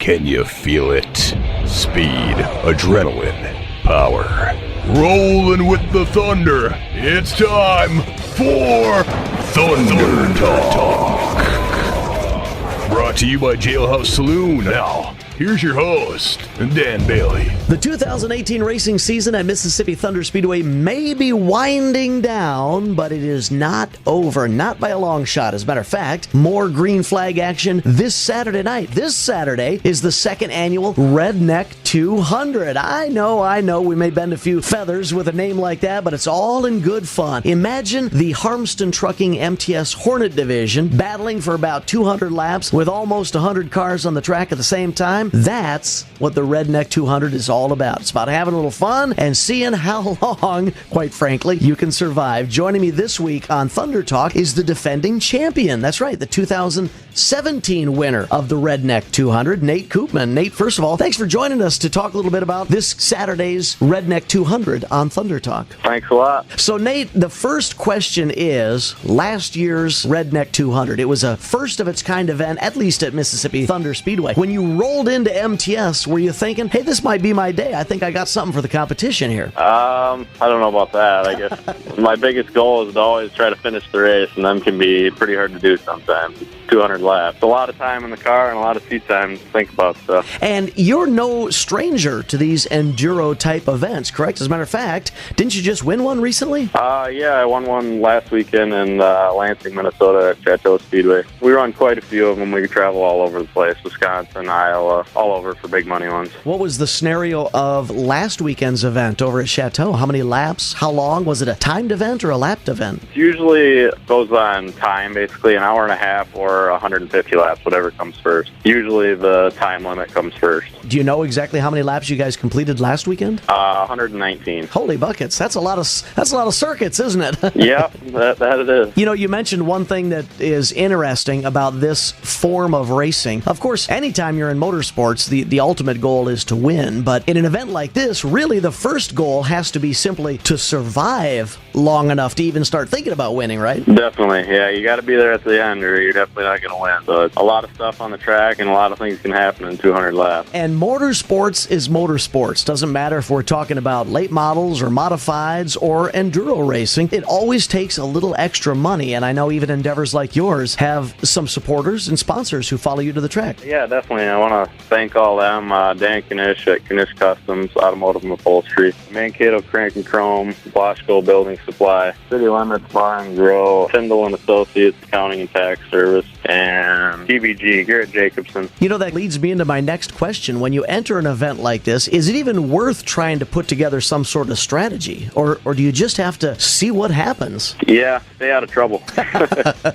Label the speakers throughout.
Speaker 1: Can you feel it? Speed, adrenaline, power. Rolling with the thunder. It's time for Thunder Talk. Brought to you by Jailhouse Saloon. Now, here's your host, Dan Bailey.
Speaker 2: The 2018 racing season at Mississippi Thunder Speedway may be winding down, but it is not over, not by a long shot. As a matter of fact, more green flag action this Saturday night. This Saturday is the second annual Redneck 200. I know, we may bend a few feathers with a name like that, but it's all in good fun. Imagine the Harmston Trucking MTS Hornet Division battling for about 200 laps with almost 100 cars on the track at the same time. That's what the Redneck 200 is all about. It's about having a little fun and seeing how long, quite frankly, you can survive. Joining me this week on Thunder Talk is the defending champion. That's right, the 2017 winner of the Redneck 200, Nate Coopman. Nate, first of all, thanks for joining us to talk a little bit about this Saturday's Redneck 200 on Thunder Talk.
Speaker 3: Thanks a lot.
Speaker 2: So, Nate, the first question is last year's Redneck 200. It was a first of its kind event, at least at Mississippi Thunder Speedway. When you rolled into MTS, were you thinking, hey, this might be my day? I think I got something for the competition here.
Speaker 3: I don't know about that. I guess my biggest goal is to always try to finish the race, and them can be pretty hard to do sometimes. 200 laps. A lot of time in the car and a lot of seat time to think about stuff.
Speaker 2: And you're no stranger to these enduro-type events, correct? As a matter of fact, didn't you just win one recently?
Speaker 3: Yeah, I won one last weekend in Lansing, Minnesota at Chateau Speedway. We run quite a few of them. We travel all over the place, Wisconsin, Iowa, all over for big money ones.
Speaker 2: What was the scenario of last weekend's event over at Chateau? How many laps? How long? Was it a timed event or a lapped event?
Speaker 3: Usually it goes on time, basically an hour and a half or 150 laps, whatever comes first. Usually the time limit comes first.
Speaker 2: Do you know exactly how many laps you guys completed last weekend?
Speaker 3: 119.
Speaker 2: Holy buckets! That's a lot of circuits, isn't it?
Speaker 3: Yeah, that it is.
Speaker 2: You know, you mentioned one thing that is interesting about this form of racing. Of course, anytime you're in motorsports, the ultimate goal is to win. But in an event like this, really the first goal has to be simply to survive long enough to even start thinking about winning, right?
Speaker 3: Definitely, yeah. You got to be there at the end, or you're definitely not going to win. So it's a lot of stuff on the track, and a lot of things can happen in 200 laps.
Speaker 2: And motorsports is motorsports. Doesn't matter if we're talking about late models or modifieds or enduro racing. It always takes a little extra money, and I know even endeavors like yours have some supporters and sponsors who follow you to the track.
Speaker 3: Yeah, definitely. I want to thank all them. Dan Knish at Knish Customs, Automotive and Upholstery, Mankato Crank and Chrome, Boschko Building Supply, City Limits Bar and Grill, Tyndall and Associates Accounting and Tax Service, and TBG, Garrett Jacobson.
Speaker 2: You know, that leads me into my next question. When you enter an event like this, is it even worth trying to put together some sort of strategy? Or do you just have to see what happens?
Speaker 3: Yeah, stay out of trouble.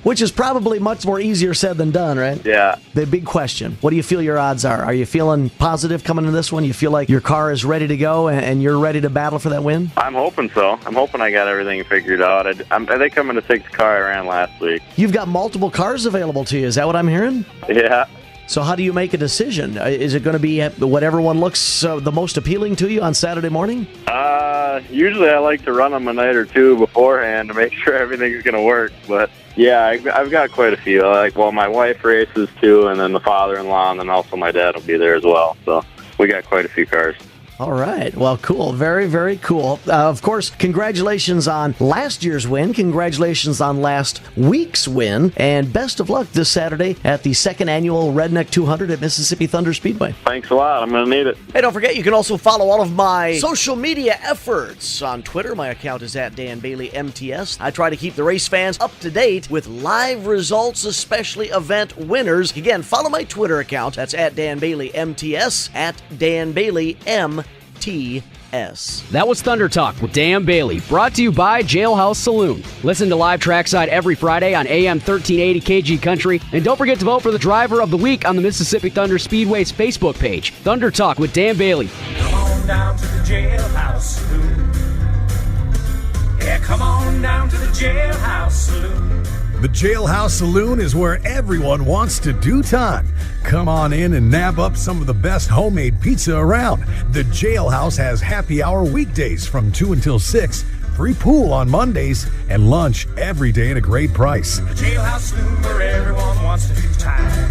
Speaker 2: Which is probably much more easier said than done, right?
Speaker 3: Yeah.
Speaker 2: The big question, what do you feel your odds are? Are you feeling positive coming into this one? You feel like your car is ready to go and you're ready to battle for that win?
Speaker 3: I'm hoping so. I'm hoping I got everything figured out. I think I'm going to take the car I ran last week.
Speaker 2: You've got multiple cars available to you. Is that what I'm hearing?
Speaker 3: Yeah.
Speaker 2: So how do you make a decision? Is it going to be whatever one looks the most appealing to you on Saturday morning?
Speaker 3: Usually I like to run them a night or two beforehand to make sure everything's going to work. But yeah, I've got quite a few. My wife races too, and then the father-in-law, and then also my dad will be there as well. So we got quite a few cars.
Speaker 2: All right. Well, cool. Very, very cool. Of course, congratulations on last year's win. Congratulations on last week's win. And best of luck this Saturday at the second annual Redneck 200 at Mississippi Thunder Speedway.
Speaker 3: Thanks a lot. I'm going to need it.
Speaker 2: Hey, don't forget, you can also follow all of my social media efforts on Twitter. My account is at Dan Bailey MTS. I try to keep the race fans up to date with live results, especially event winners. Again, follow my Twitter account. That's at Dan Bailey MTS, at Dan Bailey MTS.
Speaker 4: That was Thunder Talk with Dan Bailey, brought to you by Jailhouse Saloon. Listen to Live Trackside every Friday on AM 1380 KG Country, and don't forget to vote for the Driver of the Week on the Mississippi Thunder Speedway's Facebook page. Thunder Talk with Dan Bailey.
Speaker 5: Come on down to the Jailhouse Saloon. Yeah, come on down to the Jailhouse Saloon.
Speaker 6: The Jailhouse Saloon is where everyone wants to do time. Come on in and nab up some of the best homemade pizza around. The Jailhouse has happy hour weekdays from 2 until 6, free pool on Mondays, and lunch every day at a great price.
Speaker 5: The Jailhouse Saloon where everyone wants to do time.